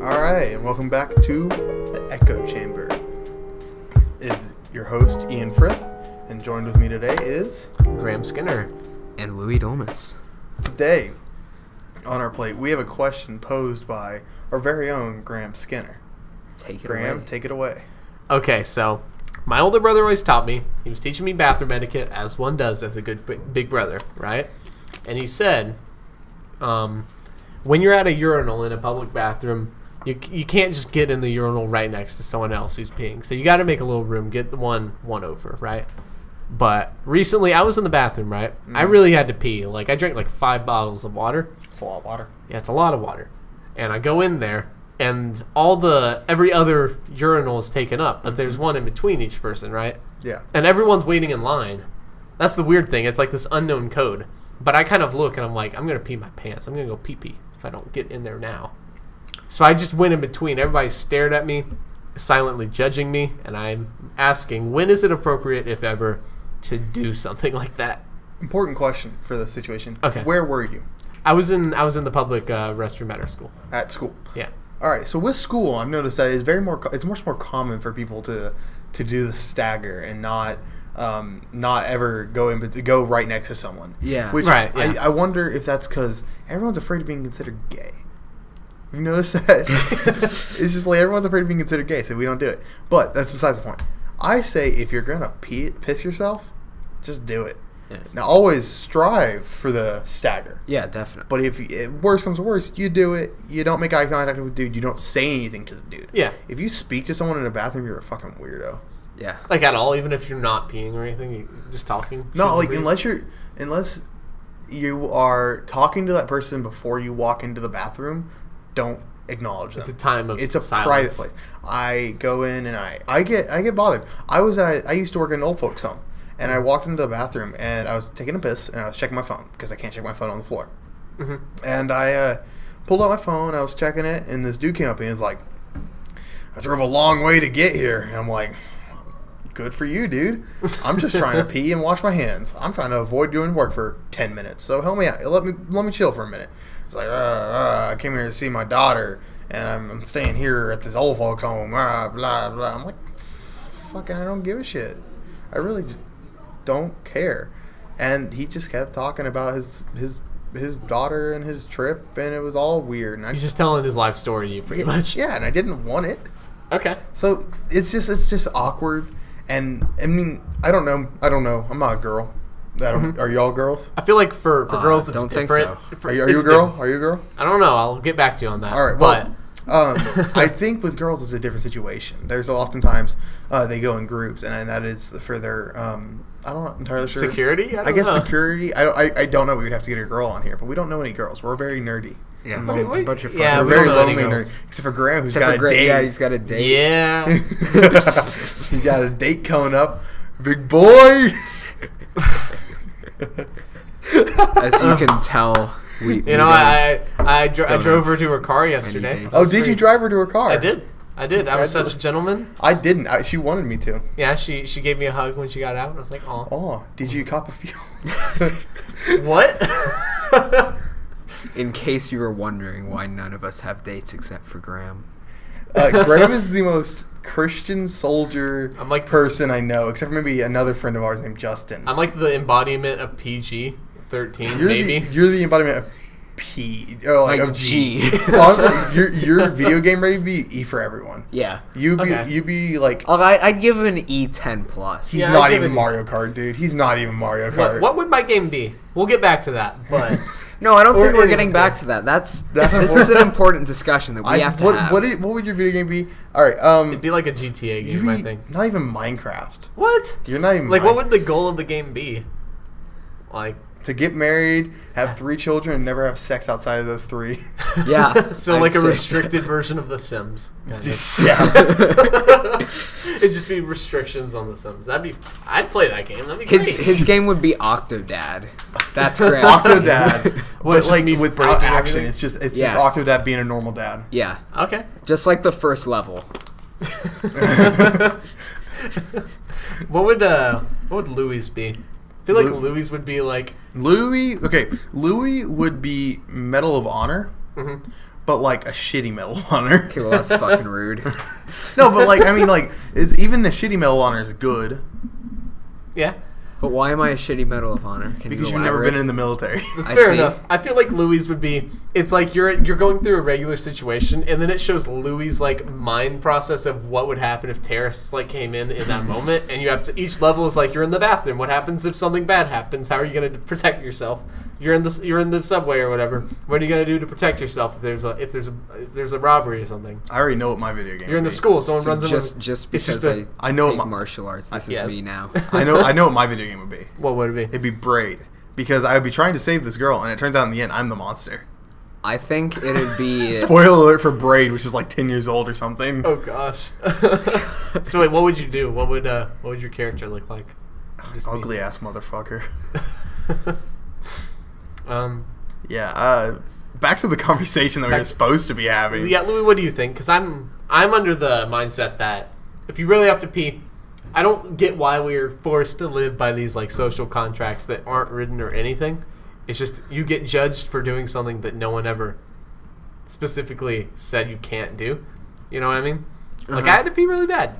Alright, and welcome back to the Echo Chamber. It's your host, Ian Frith, and joined with me today is... Graham Skinner. And Louis Dolmas. Today, on our plate, we have a question posed by our very own Graham Skinner. Graham, take it away. Okay, so my older brother always taught me, he was teaching me bathroom etiquette, as one does as a good big brother, right? And he said, when you're at a urinal in a public bathroom, you can't just get in the urinal right next to someone else who's peeing. So you got to make a little room, get the one over, right? But recently, I was in the bathroom, right? I really had to pee. Like, I drank like 5 bottles of water. It's a lot of water. Yeah, it's a lot of water. And I go in there, and every other urinal is taken up, but there's one in between each person, right? Yeah. And everyone's waiting in line. That's the weird thing. It's like this unknown code. But I kind of look, and I'm like, I'm going to pee my pants. I'm going to go pee-pee if I don't get in there now. So I just went in between. Everybody stared at me, silently judging me, and I'm asking, when is it appropriate, if ever, to do something like that? Important question for the situation. Okay. Where were you? I was in the public restroom at our school. At school. Yeah. All right. So with school, I've noticed that it's much more common for people to do the stagger and not ever go right next to someone. Yeah. Which Right, yeah. I wonder if that's because everyone's afraid of being considered gay. You notice that? It's just like everyone's afraid of being considered gay, so we don't do it. But that's besides the point. I say if you're gonna piss yourself, just do it. Yeah. Now always strive for the stagger. Yeah, definitely. But if worse comes to worse, you do it. You don't make eye contact with the dude. You don't say anything to the dude. Yeah. If you speak to someone in a bathroom, you're a fucking weirdo. Yeah. Like at all, even if you're not peeing or anything, you're just talking? No, like Shooting unless you are talking to that person before you walk into the bathroom, don't acknowledge them. It's a time of It's a silence. private place. I go in and I get bothered. I used to work in an old folks home, and I walked into the bathroom and I was taking a piss and I was checking my phone because I can't check my phone on the floor. Mm-hmm. And I pulled out my phone. I was checking it, and this dude came up and he was like, "I drove a long way to get here." And I'm like, "Good for you, dude. I'm just trying to pee and wash my hands. I'm trying to avoid doing work for 10 minutes. So help me out. Let me chill for a minute." It's like, I came here to see my daughter, and I'm staying here at this old folks home. Blah blah. I'm like, fucking, I don't give a shit. I really just don't care. And he just kept talking about his daughter and his trip, and it was all weird. And He's just telling his life story to you, pretty much. Yeah, and I didn't want it. Okay. So it's just awkward, and I mean, I don't know. I'm not a girl. Are y'all girls? I feel like for girls it's don't think different. so. Are you a girl? Are you a girl? I don't know. I'll get back to you on that. All right. But Well, I think with girls it's a different situation. There's oftentimes they go in groups, and that is for their I'm not entirely sure. security? I guess know. security. I don't know. We would have to get a girl on here, but we don't know any girls. We're very nerdy. Yeah, And a lonely. bunch of Yeah, We're we very don't know any lonely girls. nerds. Except for Graham, who's Except got for a date. Yeah, he's got a date. Yeah. He's got a date coming up. Big boy. As you can tell, we I drove have her to her car yesterday. dates. Oh, did you drive her to her car? I did. I was such a gentleman. I didn't. She wanted me to. Yeah, she gave me a hug when she got out. I was like, oh. Oh, did you cop a few? What? In case you were wondering why none of us have dates except for Graham. Graham is the most Christian soldier I'm like- person I know, except for maybe another friend of ours named Justin. I'm like the embodiment of PG-13, you're maybe. you're the embodiment of P, or like Like of G. G. Honestly, your video game ready to be E for everyone. Yeah. You Okay. be like, I'd give him an E10 plus. he's Yeah, not I'd give even it- Mario Kart, dude. He's not even Mario Kart. What would my game be? We'll get back to that, but No, I don't Or think we're anyone's getting back game. to that. This important. is an important discussion that we have to have. What would your video game be? All right, it'd be like a GTA you game, I be think. not even Minecraft. What? You're not even Like, what would the goal of the game be? Like, to get married, have 3 children, and never have sex outside of those 3. Yeah. so I'd like a say restricted version of The Sims. Kind of. Yeah. It'd just be restrictions on The Sims. I'd play that game. That'd be His great. his game would be Octodad. That's great. Octodad. What, But just like me without breaking action, everything? it's Yeah. just Octodad being a normal dad. Yeah. Okay. Just like the first level. What would Louis be? I feel like Louis would be like Louis would be Medal of Honor, mhm. but like a shitty Medal of Honor. Okay, well that's fucking rude. No, but like I mean, like it's even a shitty Medal of Honor is good Yeah. But why am I a shitty Medal of Honor? Can because you you've never elaborate? been in the military. That's I fair see. enough. I feel like Louis would be. It's like you're going through a regular situation, and then it shows Louis' like mind process of what would happen if terrorists like came in that moment, and you have to. Each level is like you're in the bathroom. What happens if something bad happens? How are you going to protect yourself? You're in the subway or whatever. What are you going to do to protect yourself if there's a robbery or something? I already know what my video game. You're in would the be. school. Someone So runs in. just It's because just a- I know take what my- martial arts, this yes. is me now. I know what my video game would be. What would it be? It'd be Braid because I would be trying to save this girl, and it turns out in the end I'm the monster. I think it'd be Spoiler alert for Braid, which is like 10 years old or something. Oh gosh. So wait, what would you do? What would your character look like? Just me. Ugly ass motherfucker. Yeah, Back to the conversation that we were supposed to be having. Louis, what do you think? Because I'm under the mindset that if you really have to pee, I don't get why we're forced to live by these like social contracts that aren't written or anything. It's just you get judged for doing something that no one ever specifically said you can't do. You know what I mean? Like I had to pee really bad.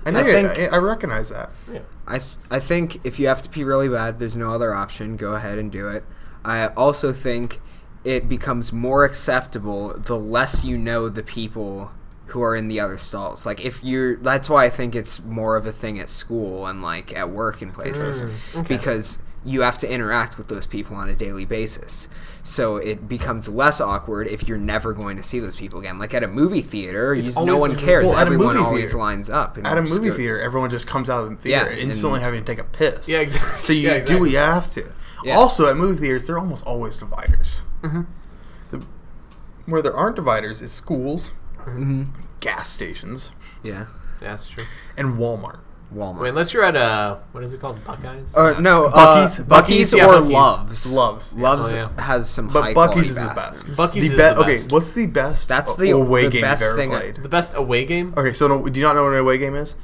I recognize that. Yeah. I think if you have to pee really bad, there's no other option. Go ahead and do it. I also think it becomes more acceptable the less you know the people who are in the other stalls. Like that's why I think it's more of a thing at school and like at work and places okay. because you have to interact with those people on a daily basis. So it becomes less awkward if you're never going to see those people again. Like at a movie theater, no always one the- cares. Well, at a Everyone movie always theater- lines up. And At a just movie go- theater, everyone just comes out of the theater Yeah, instantly and- having to take a piss. Yeah, exactly. So you Yeah, do what you have to. Yeah. Also, at movie theaters, there are almost always dividers. Mm-hmm. Where there aren't dividers is schools, Mhm. gas stations, Yeah. Yeah, that's true. and Walmart. Walmart. I mean, unless you're at what is it called, Buckeyes? No, Buc-ee's? Bucky's Yeah, or Buc-ee's. Love's. Love's. Love's Oh, yeah. has some But high Bucky's is quality the bathrooms. best. Buc-ee's is the Okay, best. what's the best That's the away game best you've ever thing played? The best away game? Okay, so do you not know what an away game is?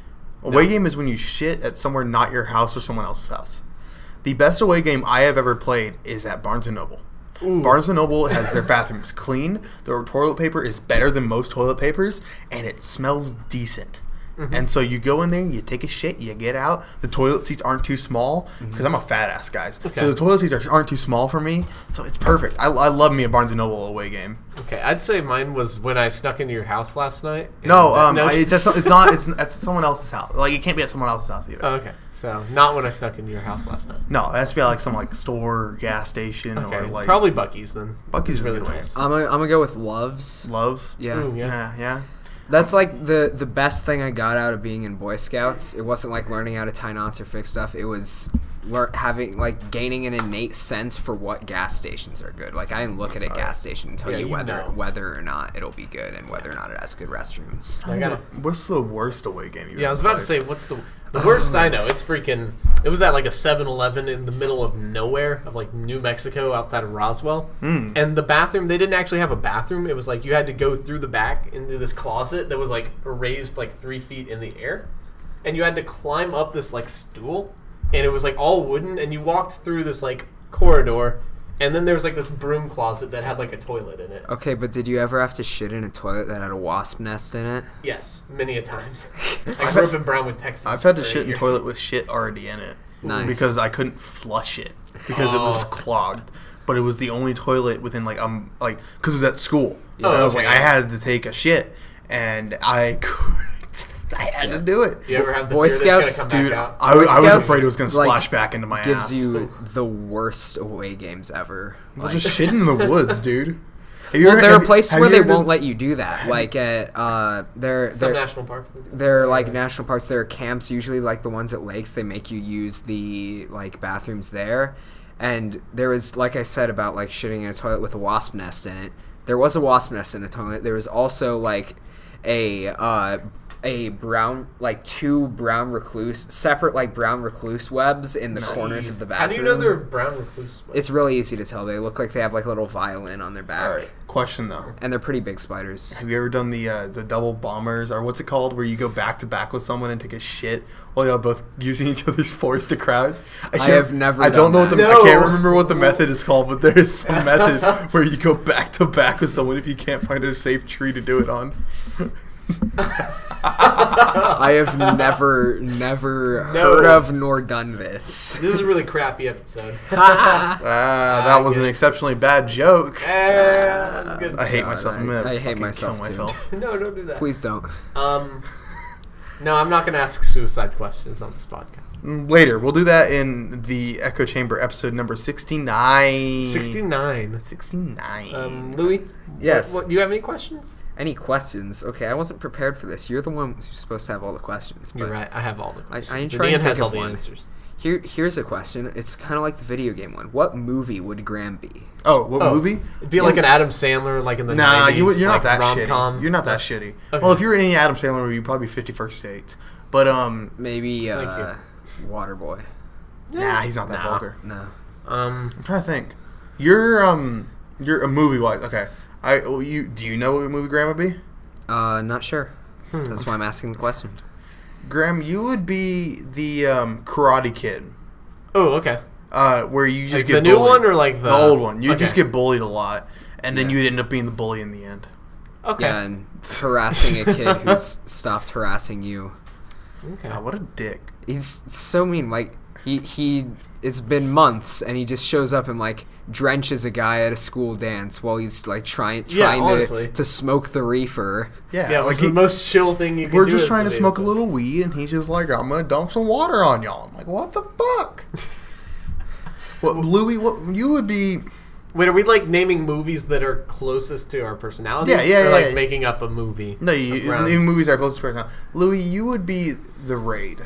Away No. game is when you shit at somewhere not your house or someone else's house. The best away game I have ever played is at Barnes & Noble. Ooh. Barnes & Noble has their bathrooms clean, their toilet paper is better than most toilet papers, and it smells decent. And so you go in there, you take a shit, you get out. The toilet seats aren't too small because I'm a fat ass, guys. Okay. So the toilet seats aren't too small for me, so it's perfect. I love me a Barnes & Noble away game. Okay, I'd say mine was when I snuck into your house last night. and- No, it's it's at someone else's house. Like it can't be at someone else's house either. Oh, okay, so not when I snuck into your house last night. No, it has to be at like some like store or gas station Okay, or like probably Bucky's then. Buc-ee's It's is really a good nice. I'm gonna go with Love's. Loves. Yeah. Ooh, Yeah. That's like the best thing I got out of being in Boy Scouts. It wasn't like learning how to tie knots or fix stuff. It was gaining an innate sense for what gas stations are good. Like I can look at a gas station and tell Yeah, you you know. whether or not it'll be good and whether or not it has good restrooms. I got it. What's the worst away game you've Yeah, I was ever about to say, played? what's the worst I know? It's freaking. It was at like a 7-Eleven in the middle of nowhere of like New Mexico outside of Roswell. And the bathroom, they didn't actually have a bathroom. It was like you had to go through the back into this closet that was like raised like 3 feet in the air. And you had to climb up this like stool. And it was like all wooden. And you walked through this like corridor. And then there was like this broom closet that had like a toilet in it. Okay, but did you ever have to shit in a toilet that had a wasp nest in it? Yes, many a times. I grew up in Brownwood, Texas. I've had to for 8 shit in years. toilet with shit already in it. Nice. Because I couldn't flush it because it was Oh. clogged. But it was the only toilet within because it was at school. Oh, and I was okay. like I had to take a shit and I had to do it. You ever have the Boy fear Scouts, that's gonna come Dude, back out? I was Scouts, afraid it was going to like, splash back into my ass. Gives you the worst away games ever. Well, Like- just shitting in the woods, dude. Have you well, ever- there are have- places have where you they ever done- won't let you do that. Like at Some national parks. and stuff. they're like national parks. There are camps, usually like the ones at lakes. They make you use the like bathrooms there. And there was, like I said, about like shitting in a toilet with a wasp nest in it. There was a wasp nest in a toilet. There was also like a two separate brown recluse webs in the corners of the How bathroom. do you know they're brown recluse? It's really easy to tell. They look like they have like a little violin on their back. All right. Question though. And they're pretty big spiders. Have you ever done the double bombers, or what's it called, where you go back to back with someone and take a shit while y'all both using each other's force to crouch? I have never I don't know done what that. I can't No. remember what the method is called, but there is some method where you go back to back with someone if you can't find a safe tree to do it on. I have never heard of nor done this. This is a really crappy episode. That was an good. exceptionally bad joke. That was good. I hate God, myself. I'm I gonna hate fucking myself, kill too. myself. No, don't do that. Please don't. No, I'm not gonna ask suicide questions on this podcast. Later, we'll do that in the Echo Chamber episode number 69. 69. 69. Louis? Yes. What, do you have any questions? Any questions? Okay, I wasn't prepared for this. You're the one who's supposed to have all the questions. You're but right. I have all the questions. I ain't And trying Ian to has think all of the one. answers. Here's a question. It's kind of like the video game one. What movie would Graham be? Oh, what movie? It'd be like an Adam Sandler, like in the Nah, 90s. you're not like that rom-com. shitty. You're not that shitty. Okay. Well, if you're in any Adam Sandler movie, you'd probably be 51st Dates. But, Maybe Thank Waterboy. nah, he's not that Nah. vulgar. No. I'm trying to think. You're a movie-wise. Okay. Do you know what movie Graham would be? Not sure. That's why I'm asking the question. Graham, you would be the Karate Kid. Oh, okay. Where you just Like get the new bullied. one or like the old one. You Okay. just get bullied a lot, and then Yeah. you'd end up being the bully in the end. Okay. Yeah, and harassing a kid who's stopped harassing you. Okay. God, what a dick. He's so mean. Like he it's been months and he just shows up and like drenches a guy at a school dance while he's like trying honestly. to smoke the reefer. Yeah, Yeah, it like was the most chill thing you could we're do. just as trying the to day smoke a is. little weed, and he's just like, I'm gonna dump some water on y'all. I'm like, what the fuck? What, Louis? What you would be? Wait, are we like naming movies that are closest to our personality? Yeah, Or like yeah. making up a movie? No, you around- in movies are closest to right now. Louis, you would be the Raid.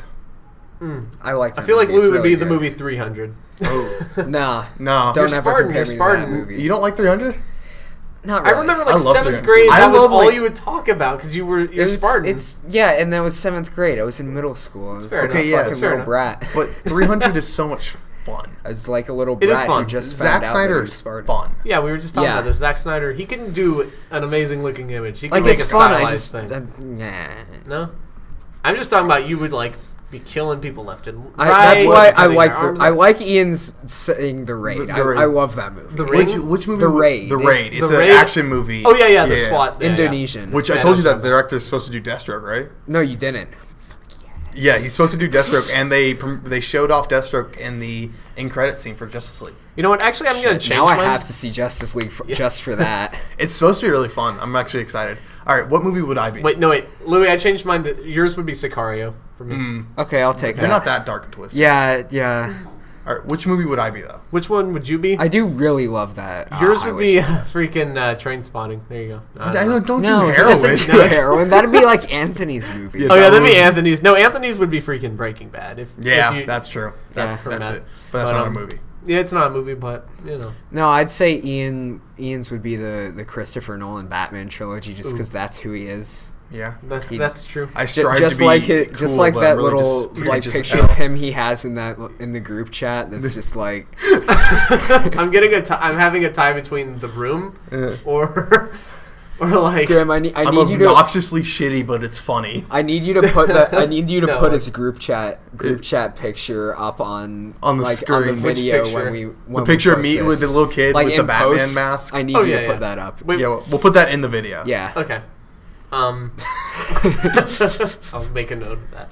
I like. I That feel like movie. It's Louis would be really the good. movie 300. Oh Nah, no, don't You're ever Spartan, compare you're me Spartan. to that movie. you don't like 300? Not I really. remember I like love 7th 300. grade, I that was love, all like- you would talk about because you're It was- Spartan. and that was 7th grade. I was in middle school. I was fair like enough. a Yeah, fucking it's fair little brat. But 300 is so much fun. I was like a little It is brat fun. who just Zack found out that Snyder he was is Spartan. fun. Yeah, we were just talking Yeah. about this. Zack Snyder, he can do an amazing looking image. He can Like make it's a fun. stylized I just thing. nah. No? I'm just talking about you would like be killing people left and right. That's why I cutting like their arms I off. like Ian's saying The Raid. The Raid. I love that movie. The Raid? Which movie? The Raid. The Raid. It's The an Raid? action movie. Oh, yeah, the SWAT. Yeah, Indonesian. Which Yeah, I told you that's that the director's supposed to do Deathstroke, right? No, you didn't. Yeah, he's supposed to do Deathstroke, and they showed off Deathstroke in the end credit scene for Justice League. You know what? Actually, I'm going to change Now I mine. have to see Justice League just for that. It's supposed to be really fun. I'm actually excited. All right, what movie would I be? Wait, Louis, I changed mine. Yours would be Sicario for me. Okay, I'll take that. You're not that dark and twisted. Yeah. All right, which movie would I be though? Which one would you be? I do really love that. Yours I would be wish- freaking Train Spotting. There you go. I don't No, do he doesn't heroin. do heroin. That'd be like Anthony's movie. Yeah, Oh yeah, that'd be was- Anthony's. No, Anthony's would be freaking Breaking Bad. If Yeah, that's true. That's Yeah. it. But that's not a movie. Yeah, it's not a movie, but you know. No, I'd say Ian's would be the Christopher Nolan Batman trilogy, just because that's who he is. Yeah, That's true. I strive Just to be like it, cool, just like but that really little just like just picture hell. of him he has in the group chat. That's just like I'm getting I'm having a tie between The Room or like Graham. I I'm need you to. obnoxiously shitty, but it's funny. I need you to put No. put his group chat picture up on On the on the screen. Which video picture? when we The when picture we of post me this. with the little kid Like with the in Batman post, mask. I need Oh, you yeah, to yeah. put that up. Wait, Yeah, we'll put that in the video. Yeah. Okay. I'll make a note of that.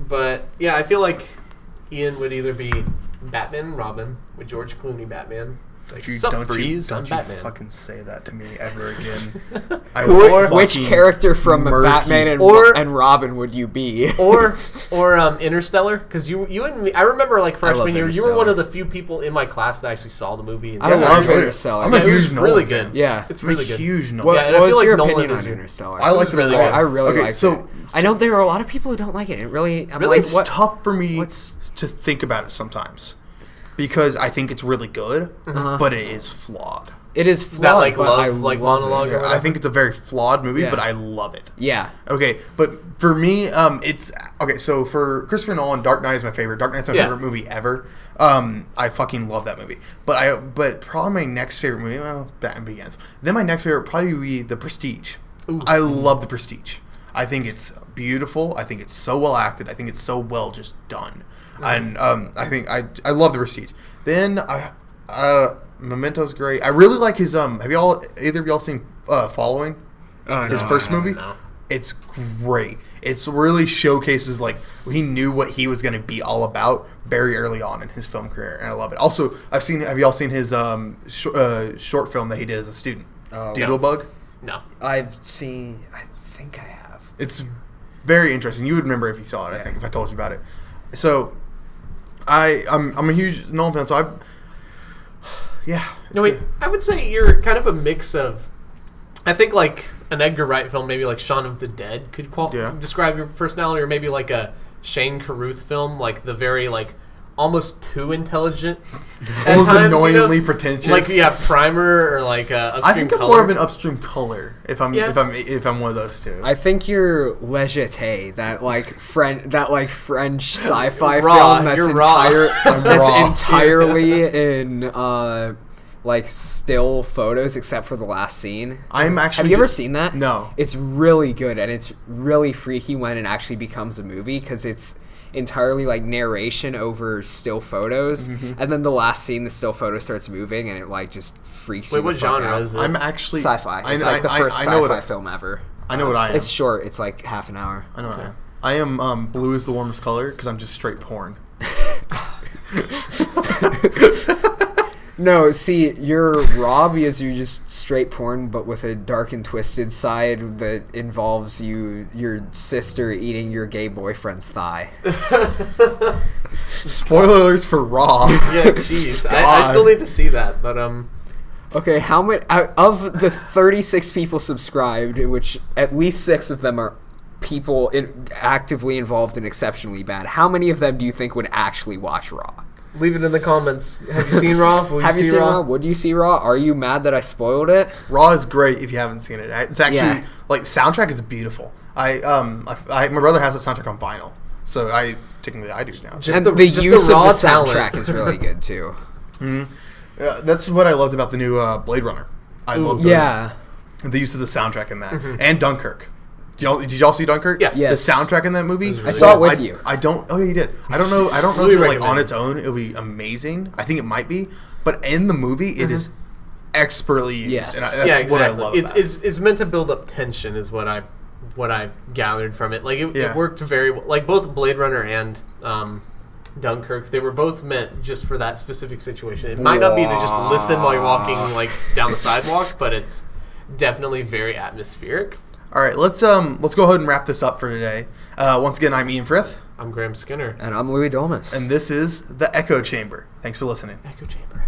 But yeah, I feel like Ian would either be Batman and Robin with George Clooney Batman. It's like, sup, Breeze, I'm don't Batman. you fucking say that to me ever again. Which character from murky. Batman Or- and Robin would you be? or Interstellar, because you and me. I remember like freshman love year, you were Interstellar. one of the few people in my class that actually saw the movie. And I Yeah, love I'm a- Interstellar. I'm a Yeah, it huge was Nolan really fan. good. Yeah. It's I'm really a good. huge Nolan. What, Yeah, and I what feel was like your Nolan opinion is on your- Interstellar? I like the really movie. good. I really Okay, liked so it. I know there are a lot of people who don't like it. It really, I'm Really? like, it's what? tough for me what's- to think about it sometimes. because I think it's really good, Uh-huh. but it is flawed. It is flawed, That, like, but love, I like, love monologue it. or whatever? I think it's a very flawed movie, Yeah. but I love it. Yeah. Okay, but for me, it's okay. So for Christopher Nolan, Dark Knight is my favorite. Dark Knight's my Yeah. favorite movie ever. I fucking love that movie. But probably my next favorite movie, well, Batman Begins. Then my next favorite would probably be The Prestige. Ooh. I love The Prestige. I think it's beautiful. I think it's so well acted. I think it's so well just done. And I think I love The Prestige. Then Memento's great. I really like his have either of y'all seen Following? His first movie? No. It's great. It's really showcases like he knew what he was going to be all about very early on in his film career, and I love it. Also, have y'all seen his short film that he did as a student? Oh. Doodlebug? No. I think I have. It's very interesting. You would remember if you saw it, I think, if I told you about it. So, I'm a huge Nolan fan, so it's No, wait. good. I would say you're kind of a mix of. I think like an Edgar Wright film, maybe like Shaun of the Dead, could describe your personality, or maybe like a Shane Carruth film, like the very like almost too intelligent, at Almost times, annoyingly pretentious. Like Primer or like Upstream I think I'm Color. more of an Upstream Color if I'm Yeah. if I'm one of those two. I think you're Le Jeté, that French sci-fi Raw, film that's you're raw. that's raw. entirely in like still photos except for the last scene. I'm actually. Have you ever seen that? No. It's really good, and it's really freaky when it actually becomes a movie because it's entirely like narration over still photos, Mm-hmm. and then the last scene, the still photo starts moving, and it like just freaks Wait, you. what the fuck genre out. is it? I'm actually Sci-fi. It's like the first I know sci-fi what film ever. I know what I am. It's short. It's like half an hour. I know what I am. I am blue is the warmest color because I'm just straight porn. No, see, you're raw because you're just straight porn, but with a dark and twisted side that involves your sister eating your gay boyfriend's thigh. Spoiler alerts for Raw. Yeah, jeez. I still need to see that, but Okay, how many of the 36 people subscribed, which at least 6 of them are people actively involved in Exceptionally Bad? How many of them do you think would actually watch Raw? leave it in the comments. Have you seen Raw? Will Have you seen Raw? Would you see Raw? Are you mad that I spoiled it? Raw is great if you haven't seen it. It's actually Yeah. like soundtrack is beautiful. My brother has the soundtrack on vinyl, so I do now. Just And the use raw of the talent. soundtrack is really good too. That's what I loved about the new Blade Runner. I love Yeah. the use of the soundtrack in that, and Dunkirk. Did y'all see Dunkirk? Yeah. Yes. The soundtrack in that movie. I saw it with you. I don't. Oh, yeah, you did. I don't know. I don't know Really if like recommend on it. its own it'll be amazing. I think it might be, but in the movie it is expertly used. Yes. And that's Yeah, what exactly. I love. It's, about it. it's meant to build up tension, is what I gathered from it. Like it Yeah. worked very well. Like both Blade Runner and Dunkirk, they were both meant just for that specific situation. It might not be to just listen while you're walking like down the sidewalk, but it's definitely very atmospheric. All right, let's go ahead and wrap this up for today. Once again, I'm Ian Frith, I'm Graham Skinner. And I'm Louis Domus. and this is the Echo Chamber. Thanks for listening. Echo Chamber.